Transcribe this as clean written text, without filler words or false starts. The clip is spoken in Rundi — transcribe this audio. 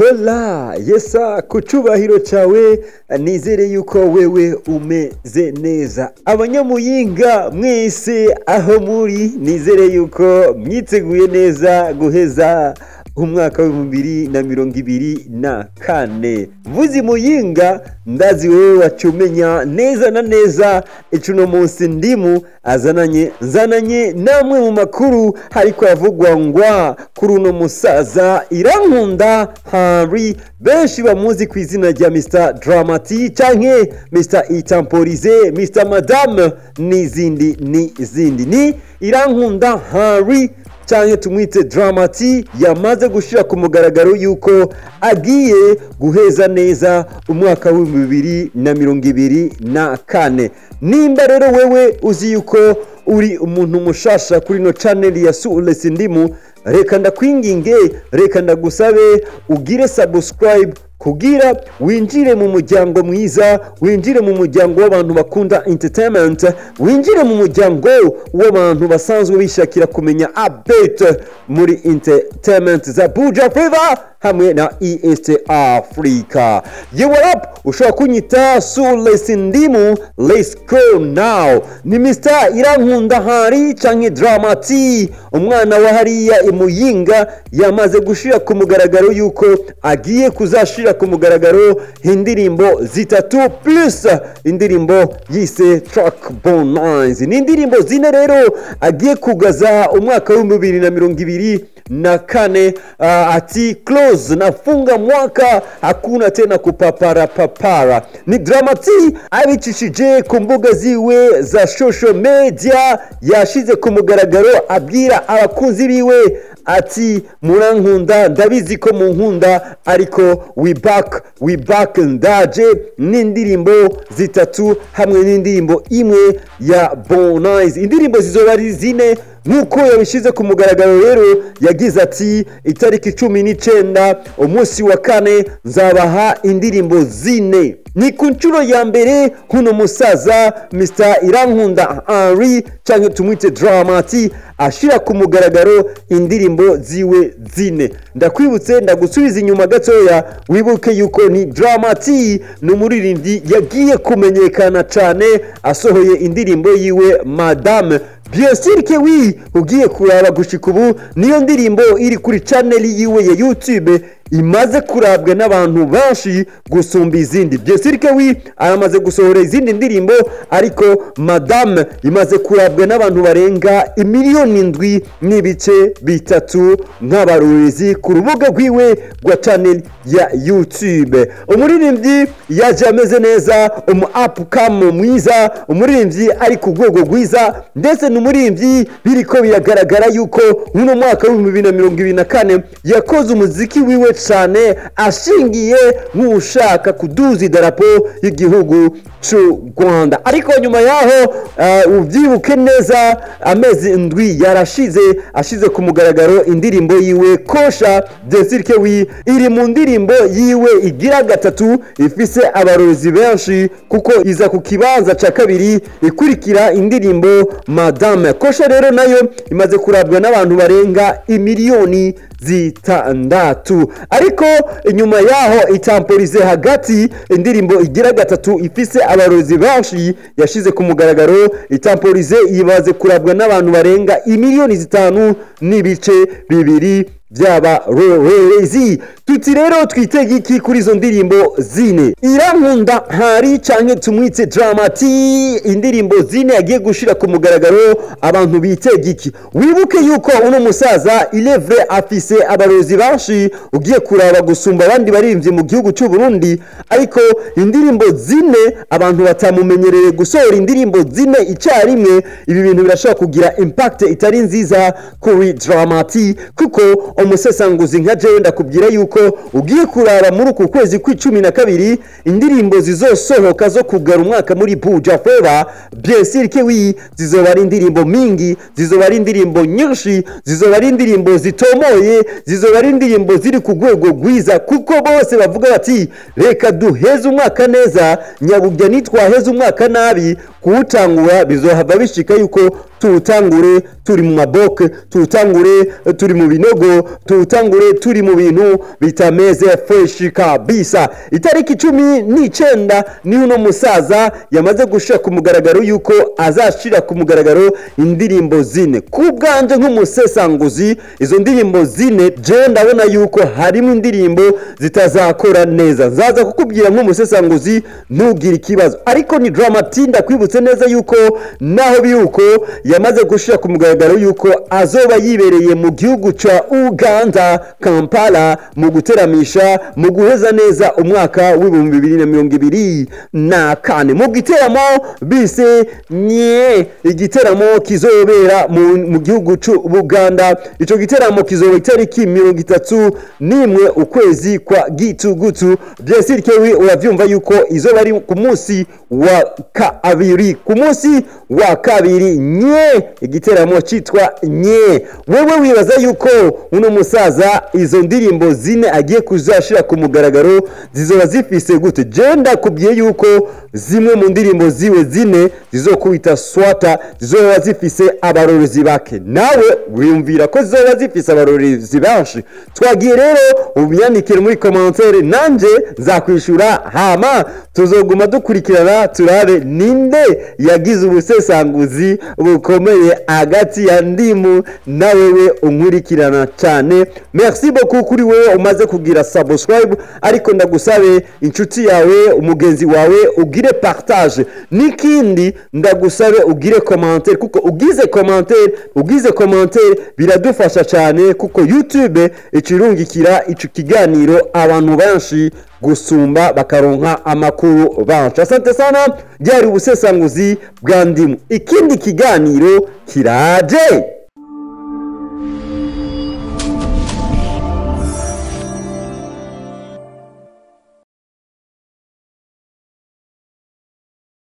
Hola yesa ku cubahiro cawe nizere yuko wewe umeze neza. Abanyamuyinga mwese aho muri nizere yuko mwiteguye neza guheza umwaka w'2024. Mvuzi Muyinga ndazi wewe wacumenya neza na neza icuno munsi ndimu zananye namwe mu makuru hariko avugwa ngwa kuri uno musaza Irankunda Henry, benshi bamuzi ku izina rya Mr Dramati canke Mr Itemporize, Mr Madame n'izindi ni Irankunda Henry canke tumwite Dramati yamaze gushira ku mugaragaro yuko agiye guheza neza umwaka w'2024. Nimba rero wewe uzi yuko uri umuntu mushasha kuri no channel ya Sules Ndimu, reka ndakwinginge, reka ndagusabe ugire subscribe kugira winjire mu muryango mwiza, winjire mu muryango w'abantu bakunda entertainment, winjire mu muryango w'abantu basanzwe bishakira kumenya update muri entertainment za Buja Fever hamwe na East Africa. Yo, what up? Ushobora kunyita Sules Ndimu. Let's go now. Ni Mr Irankunda Henry canke Dramati, umwana wa hariya Imuyinga, yamaze gushira ku mugaragaro yuko agiye kuzashira ku mugaragaro indirimbo zitatu plus indirimbo yise Track Bonanza. Ni indirimbo zine rero agiye kugaza umwaka w'2024. Ati close nafunga mwaka, hakuna tena kupapara. Ni Dramati abicishije ku mbuga ziwe za social media, yashize ku mugaragaro abwira abakunzi biwe ati murankunda, ndabizi ko munkunda, ariko we back ndaje n'indirimbo zitatu hamwe n'indirimbo imwe ya Bonanza. Indirimbo zizoba ari zine nkuko yabishize ku mugaragaro. Rero yagize ati itariki 19 umunsi wa kane nzabaha indirimbo zine. Ni ku nshuro ya mbere kuno musaza Mr Irankunda Henry canke tumwite Dramati ashira ku mugaragaro indirimbo ziwe zine. Ndakwibutse, ndagusubiza inyuma gatoya, wibuke yuko ni Dramati n'umuririmbyi yagiye kumenyekana cane asohoye indirimbo yiwe Madame. Bien sûr que oui, ugiye kuraba gushika ubu niyo ndirimbo iri kuri channel yiwe ya YouTube imaze kurabwa n'abantu benshi gusumba izindi. Bien sûr que oui, aramaze gusohora izindi ndirimbo, ariko Madame imaze kurabwa n'abantu barenga 7.3 nk'abarorezi ku rubuga rwiwe rwa channel ya YouTube. Umuririmbyi yaje ameze neza, upcoming mwiza, umuririmbyi ari ku rwego rwiza, ndetse n'umuririmbyi biriko biragaragara yuko uno mwaka w'2024 yakoze umuziki wiwe cyane ashingiye nk'ushaka kuduza idarapo y'igihugu cy'u Rwanda. Ariko nyuma yaho ubyibuke neza, amezi ndwi yarashize ashize ku mugaragaro indirimbo yiwe Kosha. Bien sûr que oui, iri mu ndirimbo yiwe igira gatatu ifise abarozi benshi, kuko iza ku kibanza ca kabiri ikurikira indirimbo Madame. Kosha rero nayo imaze kurabwa n'abantu barenga 6,000,000. Ariko inyuma yaho Itemporize hagati indirimbo igira gatatu ifise abarozi benshi yashize ku mugaragaro. Itemporize imaze kurabwa n'abantu barenga 5,2 byaba rorezi. Tuti rero twitege iki kuri izo ndirimbo zine? Irankunda Henry canke tumwite Dramati, indirimbo zine yagiye gushira ku mugaragaro, abantu bitege iki? Wibuke yuko uno musaza ilevre afise abarozi benshi ugiye kuraba gusumba abandi baririmbyi mu gihugu cy'u Burundi, ariko indirimbo zine abantu batamumenyereye gusohora indirimbo zine icarimwe. Ibi bintu birashobora kugira impact itari nziza kuri Dramati, kuko umusesanguzi nka jewe ndakubwira yuko ugiye kurara muri uku kwezi kwa12 indirimbo zizosohoka zo kugara umwaka muri Buja Fever. Bien sûr que oui, zizoba ari indirimbo mingi, zizoba ari indirimbo nyinshi, zizoba ari indirimbo zitomoye, zizoba ari indirimbo ziri ku rwego rwiza, kuko bose bavuga bati reka duheze umwaka neza, nyabugya nitwaheze umwaka nabi kuwutangura bizohava bishika yuko tuwutangure turi mu maboke, tuwutangure turi mu binogo, tuwutangure turi mu bintu bitameze fresh kabisa. Itariki 19 ni uno musaza yamaze gushira ku mugaragaro yuko azashira ku mugaragaro indirimbo zine. Kubwanje nk'umusesanguzi izo ndirimbo zine je ndabona yuko harimo indirimbo zitazakora neza. Nzaza kukubwira nk'umusesanguzi ntugire ikibazo, ariko ni Dramati ndakwibutse neza yuko naho biuko yamaze gushira ku mugaragaro yuko azoba yibereye mu gihugu ca Uganda Kampala mu guteramisha mu guheza neza umwaka w'ibihumbi 2024 mu giteramo bise nye. Igiteramo kizobera mu gihugu c'u Uganda. Ico giteramo kizoba itariki 31 ukwezi kwa Gitugutu. Byesir kewi uravyumva yuko izoba ari ku munsi wa kabiri, ku munsi wa kabiri nye. Igiteramo citwa nye. Wewe wibaza yuko uno musaza izo ndirimbo zine agiye kuzashira ku mugaragaro zizoba zifise gute? Je ndakubwiye yuko zimwe mu ndirimbo ziwe zine zizokubita swata, zizoba zifise abarorezi bake. Nawe wiyumvira ko zizoba zifise abarorezi benshi? Twagiye rero ubyandikire muri commentaire, nanje nzakwishura, hama tuzoguma dukurikirana turabe ninde yagize ubusesanguzi bukomeye agati ya Ndimu na wewe unkurikirana cyane. Merci beaucoup kuri wewe umaze kugira subscribe, ariko ndagusabe inshuti yawe umugenzi wawe ugire partage, nikindi ndagusabe ugire commentaire, kuko ugize commentaire biradufasha cyane, kuko YouTube ikirungikira ico kiganiro abantu benshi gusumba bakaronka amakuru banshi. Asante sana, byari ubusesanguzi bwa Ndimu. Ikindi kiganiro kiraje.